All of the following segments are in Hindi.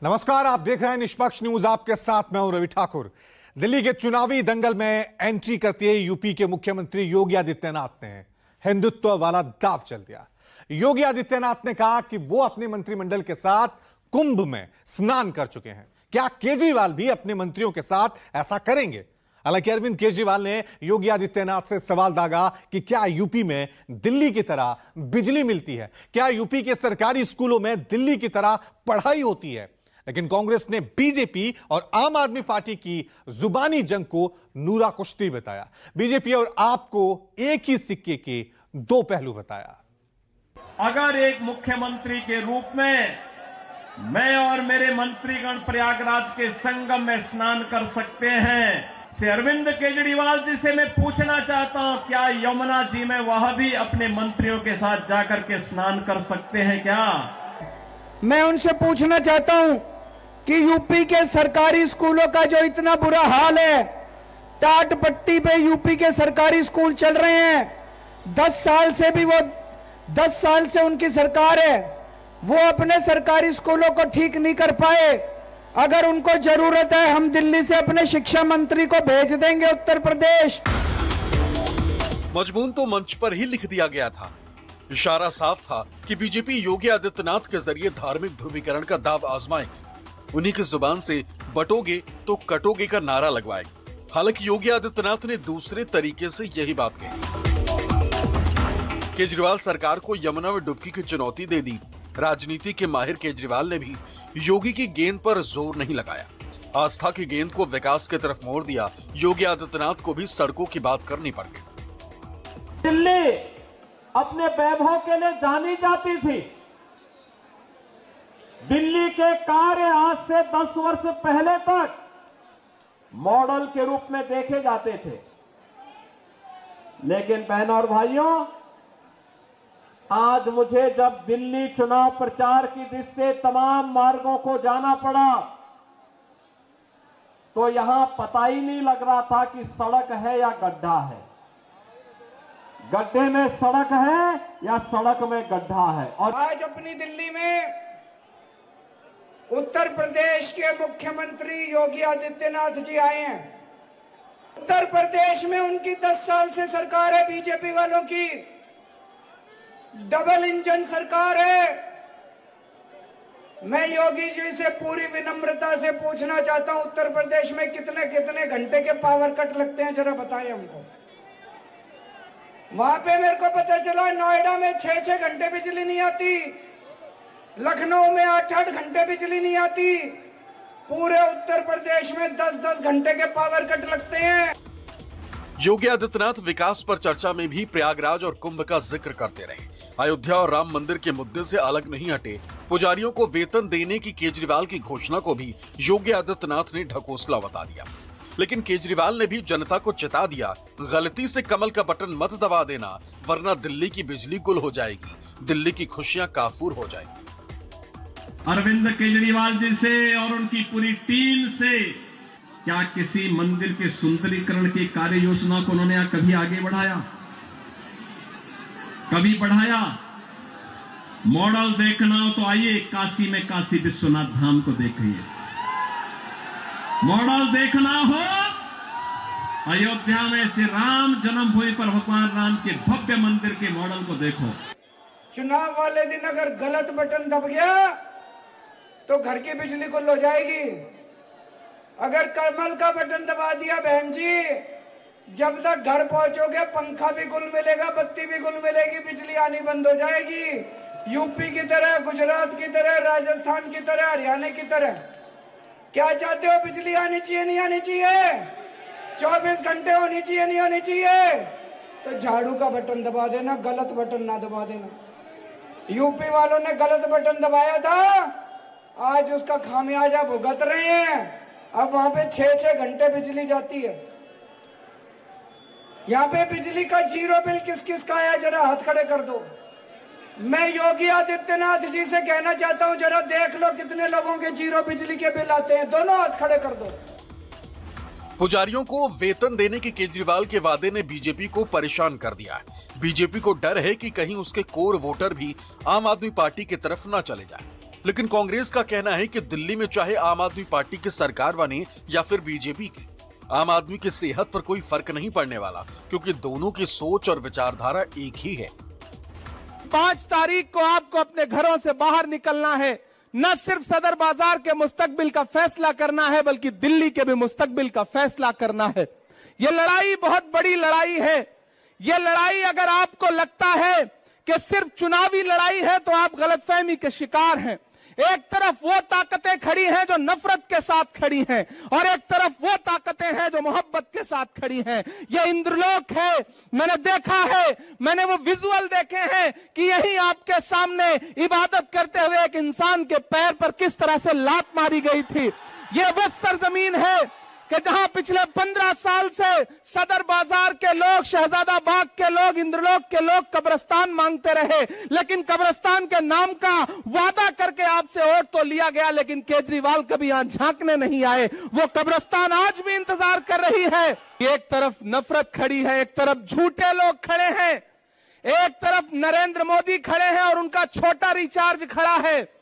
नमस्कार, आप देख रहे हैं निष्पक्ष न्यूज। आपके साथ मैं हूं रवि ठाकुर। दिल्ली के चुनावी दंगल में एंट्री करते ही यूपी के मुख्यमंत्री योगी आदित्यनाथ ने हिंदुत्व वाला दांव चल दिया। योगी आदित्यनाथ ने कहा कि वो अपने मंत्रिमंडल के साथ कुंभ में स्नान कर चुके हैं। क्या केजरीवाल भी अपने मंत्रियों के साथ ऐसा करेंगे? हालांकि अरविंद केजरीवाल ने योगी आदित्यनाथ से सवाल दागा कि क्या यूपी में दिल्ली की तरह बिजली मिलती है? क्या यूपी के सरकारी स्कूलों में दिल्ली की तरह पढ़ाई होती है? लेकिन कांग्रेस ने बीजेपी और आम आदमी पार्टी की जुबानी जंग को नूरा कुश्ती बताया। बीजेपी और आप को एक ही सिक्के के दो पहलू बताया। अगर एक मुख्यमंत्री के रूप में मैं और मेरे मंत्रीगण प्रयागराज के संगम में स्नान कर सकते हैं, से अरविंद केजरीवाल जी से मैं पूछना चाहता हूं, क्या यमुना जी में वह भी अपने मंत्रियों के साथ जाकर के स्नान कर सकते हैं क्या? मैं उनसे पूछना चाहता हूं कि यूपी के सरकारी स्कूलों का जो इतना बुरा हाल है, टाट पट्टी पे यूपी के सरकारी स्कूल चल रहे हैं। 10 साल से उनकी सरकार है, वो अपने सरकारी स्कूलों को ठीक नहीं कर पाए। अगर उनको जरूरत है, हम दिल्ली से अपने शिक्षा मंत्री को भेज देंगे उत्तर प्रदेश। मजमून तो मंच पर ही लिख दिया गया था। इशारा साफ था कि बीजेपी योगी आदित्यनाथ के जरिए धार्मिक ध्रुवीकरण का दांव आजमाएगी। उन्हीं की जुबान से बटोगे तो कटोगे का नारा लगवाएगी। हालांकि योगी आदित्यनाथ ने दूसरे तरीके से यही बात कही। केजरीवाल सरकार को यमुना में डुबकी की चुनौती दे दी। राजनीति के माहिर केजरीवाल ने भी योगी की गेंद पर जोर नहीं लगाया। आस्था की गेंद को विकास की तरफ मोड़ दिया। योगी आदित्यनाथ को भी सड़कों की बात करनी पड़ गई। दिल्ली अपने वैभव के लिए जानी जाती थी। दिल्ली के कार्य आज से 10 वर्ष पहले तक मॉडल के रूप में देखे जाते थे। लेकिन बहनों और भाइयों, आज मुझे जब दिल्ली चुनाव प्रचार की दृष्टि से तमाम मार्गों को जाना पड़ा, तो यहां पता ही नहीं लग रहा था कि सड़क है या गड्ढा है, गड्ढे में सड़क है या सड़क में गड्ढा है। और आज अपनी दिल्ली में उत्तर प्रदेश के मुख्यमंत्री योगी आदित्यनाथ जी आए हैं। उत्तर प्रदेश में उनकी 10 साल से सरकार है, बीजेपी वालों की डबल इंजन सरकार है। मैं योगी जी से पूरी विनम्रता से पूछना चाहता हूं, उत्तर प्रदेश में कितने कितने घंटे के पावर कट लगते हैं, जरा बताएं हमको। वहां पे मेरे को पता चला नोएडा में 6-6 घंटे बिजली नहीं आती, लखनऊ में 8-8 घंटे बिजली नहीं आती। पूरे उत्तर प्रदेश में 10-10 घंटे के पावर कट लगते हैं। योगी आदित्यनाथ विकास पर चर्चा में भी प्रयागराज और कुंभ का जिक्र करते रहे। अयोध्या और राम मंदिर के मुद्दे से अलग नहीं हटे। पुजारियों को वेतन देने की केजरीवाल की घोषणा को भी योगी आदित्यनाथ ने ढकोसला बता दिया। लेकिन केजरीवाल ने भी जनता को चेता दिया, गलती से कमल का बटन मत दबा देना, वरना दिल्ली की बिजली गुल हो जाएगी, दिल्ली की खुशियां काफूर हो जाएंगी। अरविंद केजरीवाल जी से और उनकी पूरी टीम से क्या किसी मंदिर के सुंदरीकरण की कार्य योजना को उन्होंने कभी आगे बढ़ाया? कभी बढ़ाया? मॉडल देखना हो तो आइए काशी में काशी विश्वनाथ धाम को देखिए। मॉडल देखना हो अयोध्या में श्री राम जन्मभूमि पर भगवान राम के भव्य मंदिर के मॉडल को देखो। चुनाव वाले दिन अगर गलत बटन दब गया तो घर की बिजली गुल हो जाएगी। अगर कमल का बटन दबा दिया बहन जी, जब तक घर पहुंचोगे पंखा भी गुल मिलेगा, बत्ती भी गुल मिलेगी, बिजली आनी बंद हो जाएगी। यूपी की तरह, गुजरात की तरह, राजस्थान की तरह, हरियाणा की तरह। क्या चाहते हो? बिजली आनी चाहिए नहीं आनी चाहिए? 24 घंटे होनी चाहिए नहीं होनी चाहिए? तो झाड़ू का बटन दबा देना, गलत बटन ना दबा देना। यूपी वालों ने गलत बटन दबाया था, आज उसका खामियाजा भुगत रहे हैं। अब वहां पे 6-6 घंटे बिजली जाती है। यहाँ पे बिजली का जीरो बिल किस किस का आया, जरा हाथ खड़े कर दो। मैं योगी आदित्यनाथ जी से कहना चाहता हूँ, जरा देख लो कितने लोगों के जीरो बिजली के बिल आते हैं, दोनों हाथ खड़े कर दो। पुजारियों को वेतन देने के केजरीवाल के वादे ने बीजेपी को परेशान कर दिया है। बीजेपी को डर है कि कहीं उसके कोर वोटर भी आम आदमी पार्टी की तरफ न चले जाएं। लेकिन कांग्रेस का कहना है कि दिल्ली में चाहे आम आदमी पार्टी की सरकार बने या फिर बीजेपी की, आम आदमी की सेहत पर कोई फर्क नहीं पड़ने वाला, क्योंकि दोनों की सोच और विचारधारा एक ही है। 5 तारीख को आपको अपने घरों से बाहर निकलना है। न सिर्फ सदर बाजार के मुस्तकबिल का फैसला करना है, बल्कि दिल्ली के भी मुस्तकबिल का फैसला करना है। यह लड़ाई बहुत बड़ी लड़ाई है। यह लड़ाई अगर आपको लगता है कि सिर्फ चुनावी लड़ाई है तो आप गलतफहमी के शिकार हैं। एक तरफ वो ताकतें खड़ी हैं जो नफरत के साथ खड़ी हैं, और एक तरफ वो ताकतें हैं जो मोहब्बत के साथ खड़ी हैं। ये इंद्रलोक है। मैंने देखा है, मैंने वो विजुअल देखे हैं कि यही आपके सामने इबादत करते हुए एक इंसान के पैर पर किस तरह से लात मारी गई थी। ये वो सरजमीन है कि जहां पिछले 15 साल से सदर बाजार के लोग, शहजादा बाग के लोग, इंद्रलोक के लोग कब्रिस्तान मांगते रहे, लेकिन कब्रिस्तान के नाम का वादा करके आपसे वोट तो लिया गया, लेकिन केजरीवाल कभी यहां झांकने नहीं आए। वो कब्रिस्तान आज भी इंतजार कर रही है। एक तरफ नफरत खड़ी है, एक तरफ झूठे लोग खड़े हैं, एक तरफ नरेंद्र मोदी खड़े हैं और उनका छोटा रिचार्ज खड़ा है,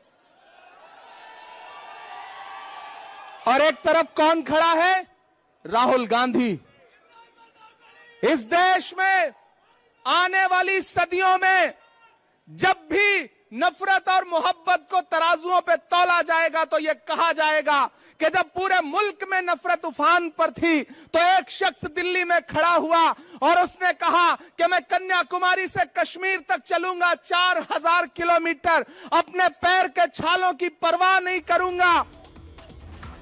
और एक तरफ कौन खड़ा है? राहुल गांधी। इस देश में आने वाली सदियों में जब भी नफरत और मोहब्बत को तराजुओं पे तौला जाएगा तो यह कहा जाएगा कि जब पूरे मुल्क में नफरत उफान पर थी तो एक शख्स दिल्ली में खड़ा हुआ और उसने कहा कि मैं कन्याकुमारी से कश्मीर तक चलूंगा 4000 किलोमीटर, अपने पैर के छालों की परवाह नहीं करूंगा।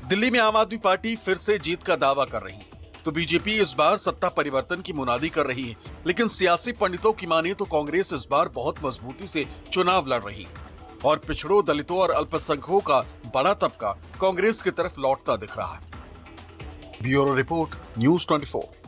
दिल्ली में आम आदमी पार्टी फिर से जीत का दावा कर रही है, तो बीजेपी इस बार सत्ता परिवर्तन की मुनादी कर रही है। लेकिन सियासी पंडितों की माने तो कांग्रेस इस बार बहुत मजबूती से चुनाव लड़ रही है, और पिछड़ों, दलितों और अल्पसंख्यकों का बड़ा तबका कांग्रेस की तरफ लौटता दिख रहा है। Bureau report, news 24।